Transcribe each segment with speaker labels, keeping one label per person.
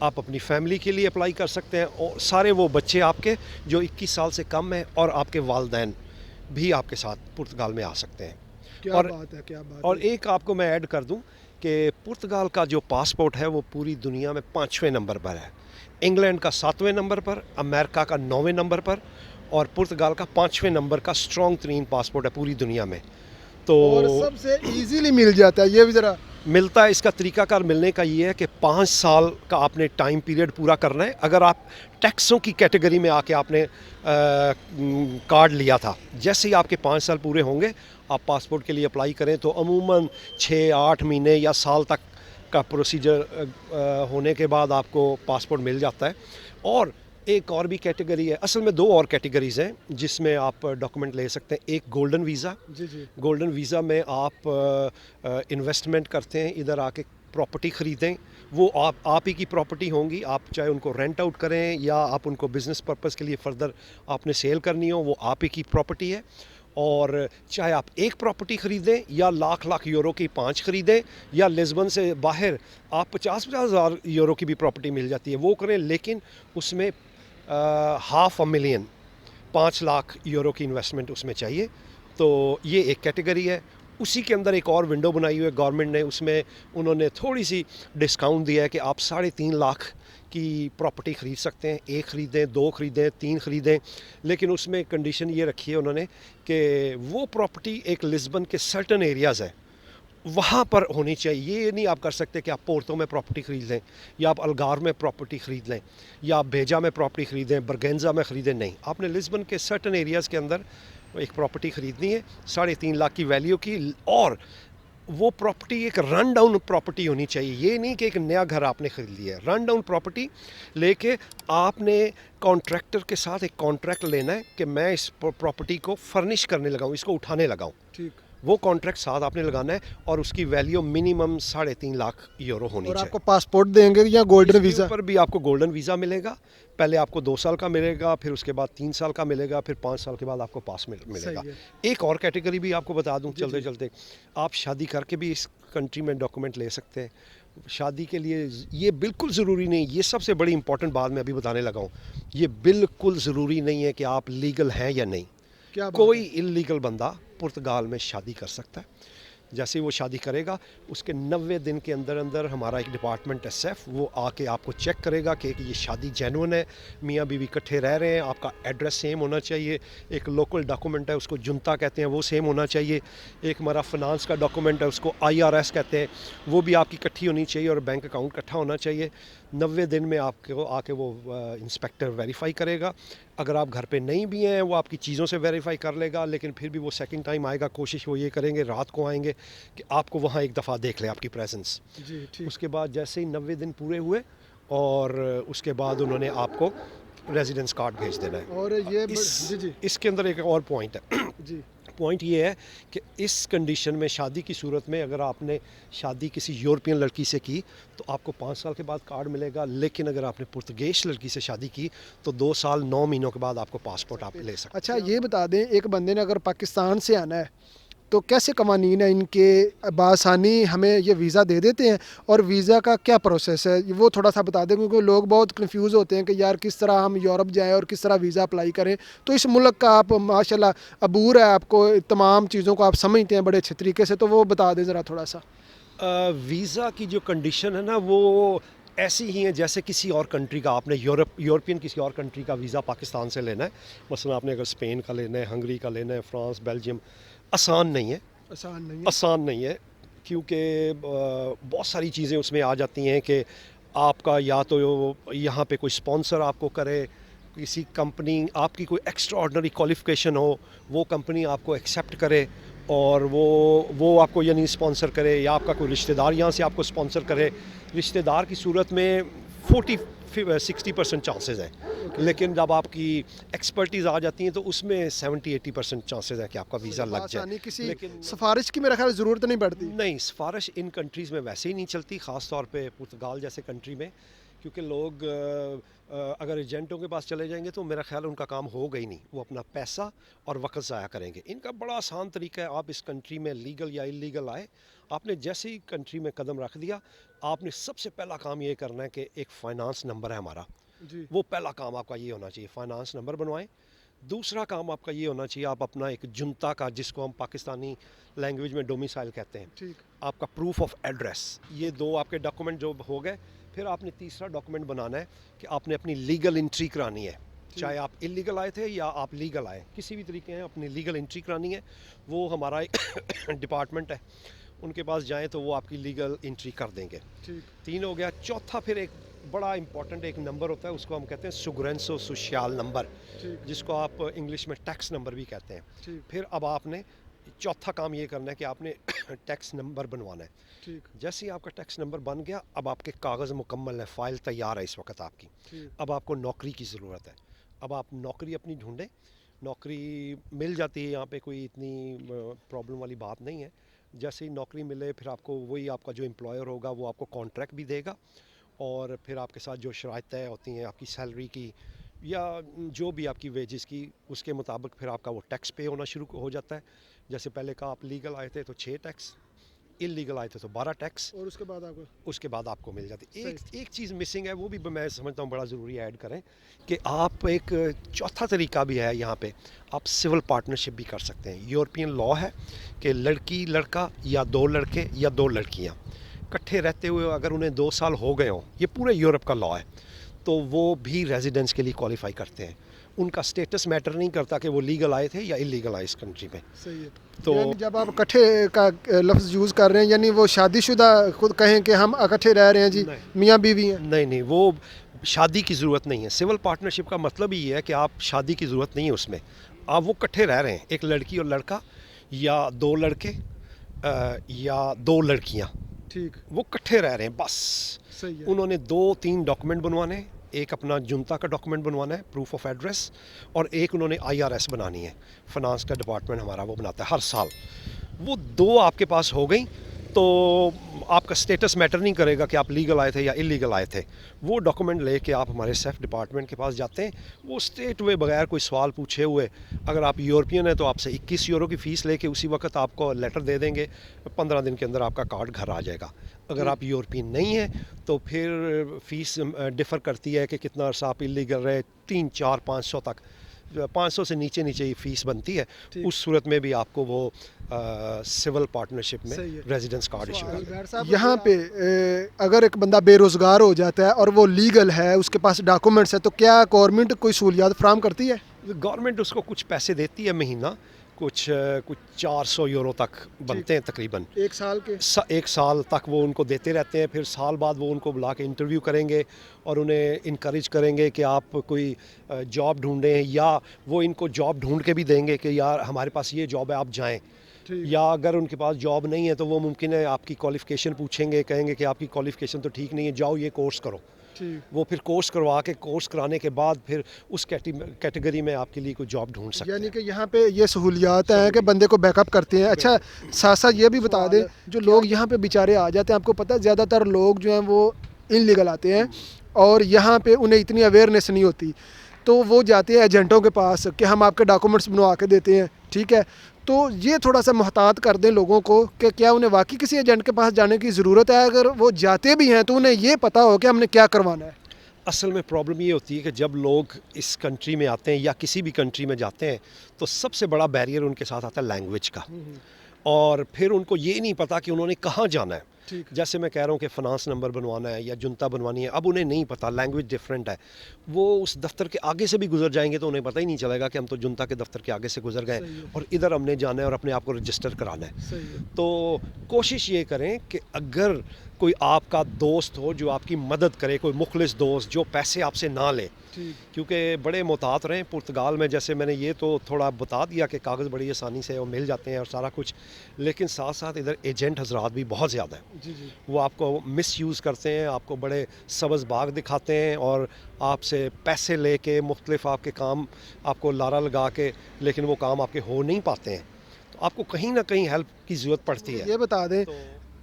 Speaker 1: آپ اپنی فیملی کے لیے اپلائی کر سکتے ہیں، اور سارے وہ بچے آپ کے جو 21 سال سے کم ہیں، اور آپ کے والدین بھی آپ کے ساتھ پرتگال میں آ سکتے ہیں۔
Speaker 2: کیا
Speaker 1: اور
Speaker 2: بات ہے، کیا بات
Speaker 1: اور
Speaker 2: ہے۔
Speaker 1: ایک آپ کو میں ایڈ کر دوں کہ پرتگال کا جو پاسپورٹ ہے وہ پوری دنیا میں 5ویں نمبر پر ہے، انگلینڈ کا 7ویں نمبر پر، امریکہ کا 9ویں نمبر پر، اور پرتگال کا 5ویں نمبر کا اسٹرانگ ترین پاسپورٹ ہے پوری دنیا میں۔ تو
Speaker 2: اور سب سے ایزیلی مل جاتا ہے، یہ بھی ذرا
Speaker 1: ملتا ہے، اس کا طریقہ کار ملنے کا یہ ہے کہ 5 سال کا آپ نے ٹائم پیریڈ پورا کرنا ہے۔ اگر آپ ٹیکسوں کی کیٹیگری میں آ کے آپ نے کارڈ لیا تھا، جیسے ہی آپ کے 5 سال پورے ہوں گے، آپ پاسپورٹ کے لیے اپلائی کریں تو عموماً 6-8 مہینے یا سال تک کا پروسیجر ہونے کے بعد آپ کو پاسپورٹ مل جاتا ہے۔ اور ایک اور بھی کیٹیگری ہے، اصل میں 2 اور کیٹیگریز ہیں جس میں آپ ڈاکومنٹ لے سکتے ہیں۔ ایک گولڈن ویزا،
Speaker 2: جی جی
Speaker 1: گولڈن ویزا میں آپ انویسٹمنٹ کرتے ہیں، ادھر آ کے پراپرٹی خریدیں، وہ آپ ہی کی پراپرٹی ہوں گی، آپ چاہے ان کو رینٹ آؤٹ کریں یا آپ ان کو بزنس پرپز کے لیے فردر آپ نے سیل کرنی ہو، وہ آپ ہی کی پراپرٹی ہے۔ اور چاہے آپ ایک پراپرٹی خریدیں یا لاکھ یورو کی 5 خریدیں، یا لزبن سے باہر آپ 50,000 ہزار یورو کی بھی پراپرٹی مل جاتی ہے، وہ کریں، لیکن اس میں 500,000 5 لاکھ یورو کی انویسٹمنٹ اس میں چاہیے۔ تو یہ ایک کیٹیگری ہے۔ اسی کے اندر ایک اور ونڈو بنائی ہوئی ہے گورنمنٹ نے، اس میں انہوں نے تھوڑی سی ڈسکاؤنٹ دیا ہے کہ آپ 3.5 لاکھ کی پراپرٹی خرید سکتے ہیں، 1 خریدیں، 2 خریدیں، 3 خریدیں، لیکن اس میں کنڈیشن یہ رکھی ہے انہوں نے کہ وہ پراپرٹی ایک لزبن کے سرٹن ایریاز ہے وہاں پر ہونی چاہیے۔ یہ نہیں آپ کر سکتے کہ آپ پورتو میں پراپرٹی خرید لیں، یا آپ الگار میں پراپرٹی خرید لیں، یا آپ بیجا میں پراپرٹی خریدیں، برگینزا میں خریدیں، نہیں، آپ نے لزبن کے سرٹن ایریاز کے اندر ایک پراپرٹی خریدنی ہے 3.5 لاکھ کی ویلیو کی، اور وہ پراپرٹی ایک رن ڈاؤن پراپرٹی ہونی چاہیے۔ یہ نہیں کہ ایک نیا گھر آپ نے خرید لیا ہے، رن ڈاؤن پراپرٹی لے کے آپ نے کانٹریکٹر کے ساتھ ایک کانٹریکٹ لینا ہے کہ میں اس پراپرٹی کو فرنش کرنے لگا ہوں، اس کو اٹھانے لگا ہوں،
Speaker 2: ٹھیک۔
Speaker 1: وہ کانٹریکٹ ساتھ آپ نے لگانا ہے، اور اس کی ویلیو منیمم 3.5 لاکھ یورو ہونی
Speaker 2: اور آپ
Speaker 1: چاہیے۔
Speaker 2: کو پاسپورٹ دیں گے یا گولڈن
Speaker 1: اس کے
Speaker 2: ویزا؟
Speaker 1: اوپر بھی آپ کو گولڈن ویزا ملے گا، پہلے آپ کو 2 سال کا ملے گا، پھر اس کے بعد 3 سال کا ملے گا، پھر 5 سال کے بعد آپ کو پاس ملے گا۔
Speaker 2: صحیح ہے۔
Speaker 1: ایک اور کیٹیگری بھی آپ کو بتا دوں
Speaker 2: جی
Speaker 1: چلتے
Speaker 2: جی۔
Speaker 1: چلتے، آپ شادی کر کے بھی اس کنٹری میں ڈاکومنٹ لے سکتے ہیں۔ شادی کے لیے یہ بالکل ضروری نہیں، یہ سب سے بڑی امپورٹنٹ بات میں ابھی بتانے لگا ہوں، یہ بالکل ضروری نہیں ہے کہ آپ لیگل ہیں یا نہیں۔
Speaker 2: کیا بات
Speaker 1: کوئی انلیگل بندہ پرتگال میں شادی کر سکتا ہے۔ جیسے وہ شادی کرے گا، اس کے 90 دن کے اندر اندر ہمارا ایک ڈپارٹمنٹ ہے سیف، وہ آ کے آپ کو چیک کرے گا کہ یہ شادی جینون ہے، میاں بیوی اکٹھے رہ رہے ہیں، آپ کا ایڈریس سیم ہونا چاہیے، ایک لوکل ڈاکومنٹ ہے اس کو جنتا کہتے ہیں وہ سیم ہونا چاہیے، ایک ہمارا فنانس کا ڈاکومنٹ ہے اس کو IRS کہتے ہیں وہ بھی آپ کی اکٹھی ہونی چاہیے، اور بینک اکاؤنٹ اکٹھا ہونا چاہیے۔ 90 دن میں آپ کو آ کے وہ انسپیکٹر ویریفائی کرے گا، اگر آپ گھر پہ نہیں بھی ہیں وہ آپ کی چیزوں سے ویریفائی کر لے گا، لیکن پھر بھی وہ سیکنڈ ٹائم آئے گا، کوشش وہ یہ کریں گے رات کو آئیں گے کہ آپ کو وہاں ایک دفعہ دیکھ لیں آپ کی پریزنس۔
Speaker 2: جی ٹھیک۔
Speaker 1: اس کے بعد جیسے ہی 90 دن پورے ہوئے، اور اس کے بعد انہوں نے آپ کو ریزیڈنس کارڈ بھیج دینا ہے۔
Speaker 2: اور یہ
Speaker 1: اس
Speaker 2: جی
Speaker 1: اس کے اندر ایک اور پوائنٹ ہے،
Speaker 2: جی
Speaker 1: پوائنٹ یہ ہے کہ اس کنڈیشن میں شادی کی صورت میں اگر آپ نے شادی کسی یورپین لڑکی سے کی تو آپ کو 5 سال کے بعد کارڈ ملے گا، لیکن اگر آپ نے پرتگیش لڑکی سے شادی کی تو 2 سال 9 مہینوں کے بعد آپ کو پاسپورٹ آپ لے سکتے ہیں۔
Speaker 2: اچھا یہ بتا دیں، ایک بندے نے اگر پاکستان سے آنا ہے تو کیسے قوانین ہیں ان کے؟ بآسانی ہمیں یہ ویزا دے دیتے ہیں؟ اور ویزا کا کیا پروسیس ہے وہ تھوڑا سا بتا دیں، کیونکہ لوگ بہت کنفیوز ہوتے ہیں کہ یار کس طرح ہم یورپ جائیں اور کس طرح ویزا اپلائی کریں۔ تو اس ملک کا آپ ماشاءاللہ عبور ہے، آپ کو تمام چیزوں کو آپ سمجھتے ہیں بڑے اچھے طریقے سے، تو وہ بتا دیں ذرا تھوڑا سا۔
Speaker 1: ویزا کی جو کنڈیشن ہے نا وہ ایسی ہی ہیں جیسے کسی اور کنٹری کا، آپ نے یورپین کسی اور کنٹری کا ویزا پاکستان سے لینا ہے، مثلا آپ نے اگر اسپین کا لینا ہے، ہنگری کا لینا ہے، فرانس، بیلجیم، آسان نہیں ہے،
Speaker 2: آسان نہیں ہے۔
Speaker 1: آسان نہیں ہے، کیونکہ بہت ساری چیزیں اس میں آ جاتی ہیں کہ آپ کا یا تو یہاں پہ کوئی اسپانسر آپ کو کرے، کسی کمپنی آپ کی کوئی ایکسٹرا آرڈنری کوالیفیکیشن ہو، وہ کمپنی آپ کو ایکسیپٹ کرے اور وہ آپ کو یعنی اسپانسر کرے، یا آپ کا کوئی رشتہ دار یہاں سے آپ کو اسپانسر کرے۔ رشتہ دار کی صورت میں 40-60% چانسز ہیں، لیکن جب آپ کی ایکسپرٹیز آ جاتی ہیں تو اس میں 70-80% چانسز ہے کہ آپ کا ویزا لگ جائے۔
Speaker 2: آسانی کسی
Speaker 1: لیکن
Speaker 2: سفارش کی میرا خیال ضرورت نہیں پڑتی۔
Speaker 1: نہیں، سفارش ان کنٹریز میں ویسے ہی نہیں چلتی، خاص طور پہ پرتگال جیسے کنٹری میں، کیونکہ لوگ اگر ایجنٹوں کے پاس چلے جائیں گے تو میرا خیال ان کا کام ہوگا ہی نہیں, وہ اپنا پیسہ اور وقت ضائع کریں گے. ان کا بڑا آسان طریقہ ہے, آپ اس کنٹری میں لیگل یا انلیگل آئے, آپ نے جیسے ہی کنٹری میں قدم رکھ دیا, آپ نے سب سے پہلا کام یہ کرنا ہے کہ ایک فائنانس نمبر ہے ہمارا,
Speaker 2: جی
Speaker 1: وہ پہلا کام آپ کا یہ ہونا چاہیے, فائنانس نمبر بنوائیں. دوسرا کام آپ کا یہ ہونا چاہیے, آپ اپنا ایک جنتا کا, جس کو ہم پاکستانی لینگویج میں ڈومیسائل کہتے ہیں,
Speaker 2: ٹھیک
Speaker 1: آپ کا پروف آف ایڈریس, یہ دو آپ کے ڈاکومنٹ جو ہو گئے. پھر آپ نے تیسرا ڈاکومنٹ بنانا ہے کہ آپ نے اپنی لیگل انٹری کرانی ہے, چاہے آپ انلیگل آئے تھے یا آپ لیگل آئے, کسی بھی طریقے ہیں اپنی لیگل انٹری کرانی ہے. وہ ہمارا ایک ڈپارٹمنٹ ہے, ان کے پاس جائیں تو وہ آپ کی لیگل انٹری کر دیں گے.
Speaker 2: ٹھیک
Speaker 1: 3 ہو گیا. چوتھا پھر ایک بڑا امپورٹنٹ ایک نمبر ہوتا ہے, اس کو ہم کہتے ہیں سگرینسو سوشیال نمبر,
Speaker 2: ٹھیک
Speaker 1: جس کو آپ انگلش میں ٹیکس نمبر بھی کہتے ہیں.
Speaker 2: ٹھیک
Speaker 1: پھر اب آپ نے چوتھا کام یہ کرنا ہے کہ آپ نے ٹیکس نمبر بنوانا ہے.
Speaker 2: ٹھیک
Speaker 1: جیسے ہی آپ کا ٹیکس نمبر بن گیا, اب آپ کے کاغذ مکمل ہے, فائل تیار ہے اس وقت آپ کی.
Speaker 2: ٹھیک
Speaker 1: اب آپ کو نوکری کی ضرورت ہے. اب آپ نوکری اپنی ڈھونڈیں, نوکری مل جاتی ہے یہاں پہ, کوئی اتنی پرابلم والی بات نہیں ہے. جیسے ہی نوکری ملے پھر آپ کو وہی آپ کا جو امپلائر ہوگا وہ آپ کو کانٹریکٹ بھی دے گا, اور پھر آپ کے ساتھ جو شرائط طے ہوتی ہیں آپ کی سیلری کی یا جو بھی آپ کی ویجز کی, اس کے مطابق پھر آپ کا وہ ٹیکس پے ہونا شروع ہو جاتا ہے. جیسے پہلے کا آپ لیگل آئے تھے تو 6 ٹیکس, انلیگل آئے تھے تو 12 ٹیکس,
Speaker 2: اور اس کے بعد آپ کو
Speaker 1: اس کے بعد آپ کو مل جاتی.
Speaker 2: صحیح.
Speaker 1: ایک چیز مسنگ ہے, وہ بھی میں سمجھتا ہوں بڑا ضروری ایڈ کریں, کہ آپ ایک چوتھا طریقہ بھی ہے یہاں پہ, آپ سول پارٹنرشپ بھی کر سکتے ہیں. یورپین لاء ہے کہ لڑکی لڑکا یا 2 لڑکے یا 2 لڑکیاں اکٹھے رہتے ہوئے اگر انہیں 2 سال ہو گئے ہوں, یہ پورے یورپ کا لاء ہے, تو وہ بھی ریزیڈنس کے لیے کوالیفائی کرتے ہیں. ان کا سٹیٹس میٹر نہیں کرتا کہ وہ لیگل آئے تھے یا انلیگل آئے اس کنٹری میں.
Speaker 2: صحیح ہے.
Speaker 1: تو
Speaker 2: یعنی جب آپ اکٹھے کا لفظ یوز کر رہے ہیں, یعنی وہ شادی شدہ خود کہیں کہ ہم اکٹھے رہ رہے ہیں, جی
Speaker 1: نہیں.
Speaker 2: میاں بیوی ہیں.
Speaker 1: نہیں, وہ شادی کی ضرورت نہیں ہے. سول پارٹنرشپ کا مطلب ہی ہے کہ آپ شادی کی ضرورت نہیں ہے اس میں, آپ وہ اکٹھے رہ رہے ہیں, ایک لڑکی اور لڑکا یا 2 لڑکے یا 2 لڑکیاں,
Speaker 2: ٹھیک
Speaker 1: وہ اکٹھے رہ رہے ہیں بس.
Speaker 2: صحیح ہے.
Speaker 1: انہوں نے 2-3 ڈاکومنٹ بنوانے ہیں, ایک اپنا جنتا کا ڈاکومنٹ بنوانا ہے, پروف آف ایڈریس, اور ایک انہوں نے IRS بنانی ہے, فنانس کا ڈپارٹمنٹ ہمارا وہ بناتا ہے ہر سال. وہ 2 آپ کے پاس ہو گئیں تو آپ کا سٹیٹس میٹر نہیں کرے گا کہ آپ لیگل آئے تھے یا انلیگل آئے تھے. وہ ڈاکومنٹ لے کے آپ ہمارے سیف ڈپارٹمنٹ کے پاس جاتے ہیں, وہ اسٹیٹ ہوئے بغیر کوئی سوال پوچھے ہوئے, اگر آپ یورپین ہیں تو آپ سے 21 یورو کی فیس لے کے اسی وقت آپ کو لیٹر دے دیں گے, 15 دن کے اندر آپ کا کارڈ گھر آ جائے گا. اگر آپ یورپین نہیں ہیں تو پھر فیس ڈفر کرتی ہے کہ کتنا عرصہ آپ انلیگل رہے, 300-400-500 تک, 500 سے نیچے نیچے فیس بنتی ہے. اس صورت میں بھی آپ کو وہ سول پارٹنرشپ میں ریزیڈنس کارڈ ایشو کرتے ہیں.
Speaker 2: یہاں پہ اگر ایک بندہ بے روزگار ہو جاتا ہے اور وہ لیگل ہے, اس کے پاس ڈاکومنٹس ہے, تو کیا گورنمنٹ کوئی سہولیات فراہم کرتی ہے؟
Speaker 1: گورنمنٹ اس کو کچھ پیسے دیتی ہے مہینہ, کچھ 400 یورو تک بنتے ہیں تقریباً.
Speaker 2: 1 سال کے
Speaker 1: 1 سال تک وہ ان کو دیتے رہتے ہیں. پھر سال بعد وہ ان کو بلا کے انٹرویو کریں گے اور انہیں انکریج کریں گے کہ آپ کوئی جاب ڈھونڈیں, یا وہ ان کو جاب ڈھونڈ کے بھی دیں گے کہ یار ہمارے پاس یہ جاب ہے آپ جائیں. یا اگر ان کے پاس جاب نہیں ہے تو وہ ممکن ہے آپ کی کوالیفیکیشن پوچھیں گے, کہیں گے کہ آپ کی کوالیفیکیشن تو ٹھیک نہیں ہے, جاؤ یہ کورس کرو. وہ پھر کورس کروا کے, کورس کرانے کے بعد پھر اس کیٹیگری میں آپ کے لیے کوئی جاب ڈھونڈ سکتے ہیں.
Speaker 2: یعنی کہ یہاں پہ یہ سہولیات ہیں کہ بندے کو بیک اپ کرتے ہیں. اچھا ساتھ ساتھ یہ بھی بتا دیں, جو لوگ یہاں پہ بیچارے آ جاتے ہیں, آپ کو پتہ ہے زیادہ تر لوگ جو ہیں وہ انلیگل آتے ہیں اور یہاں پہ انہیں اتنی اویئرنیس نہیں ہوتی, تو وہ جاتے ہیں ایجنٹوں کے پاس کہ ہم آپ کے ڈاکومنٹس بنوا کے دیتے ہیں, ٹھیک ہے. تو یہ تھوڑا سا محتاط کر دیں لوگوں کو کہ کیا انہیں واقعی کسی ایجنٹ کے پاس جانے کی ضرورت ہے, اگر وہ جاتے بھی ہیں تو انہیں یہ پتہ ہو کہ ہم نے کیا کروانا ہے.
Speaker 1: اصل میں پرابلم یہ ہوتی ہے کہ جب لوگ اس کنٹری میں آتے ہیں یا کسی بھی کنٹری میں جاتے ہیں تو سب سے بڑا بیریئر ان کے ساتھ آتا ہے لینگویج کا, اور پھر ان کو یہ نہیں پتا کہ انہوں نے کہاں جانا ہے. جیسے میں کہہ رہا ہوں کہ فنانس نمبر بنوانا ہے یا جنتا بنوانی ہے, اب انہیں نہیں پتا, لینگویج ڈفرینٹ ہے. وہ اس دفتر کے آگے سے بھی گزر جائیں گے تو انہیں پتہ ہی نہیں چلے گا کہ ہم تو جنتا کے دفتر کے آگے سے گزر گئے اور ادھر ہم نے جانا ہے اور اپنے آپ کو رجسٹر کرانا ہے. تو کوشش یہ کریں کہ اگر کوئی آپ کا دوست ہو جو آپ کی مدد کرے, کوئی مخلص دوست جو پیسے آپ سے نہ لے, کیونکہ بڑے محتاط رہیں. پرتگال میں جیسے میں نے یہ تو تھوڑا بتا دیا کہ کاغذ بڑی آسانی سے وہ مل جاتے ہیں اور سارا کچھ, لیکن ساتھ ساتھ ادھر ایجنٹ حضرات بھی بہت زیادہ ہیں. وہ آپ کو مس یوز کرتے ہیں, آپ کو بڑے سبز باغ دکھاتے ہیں اور آپ سے پیسے لے کے مختلف آپ کے کام آپ کو لارا لگا کے, لیکن وہ کام آپ کے ہو نہیں پاتے ہیں. تو آپ کو کہیں نہ کہیں ہیلپ کی ضرورت پڑتی ہے.
Speaker 2: یہ بتا دیں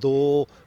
Speaker 1: 2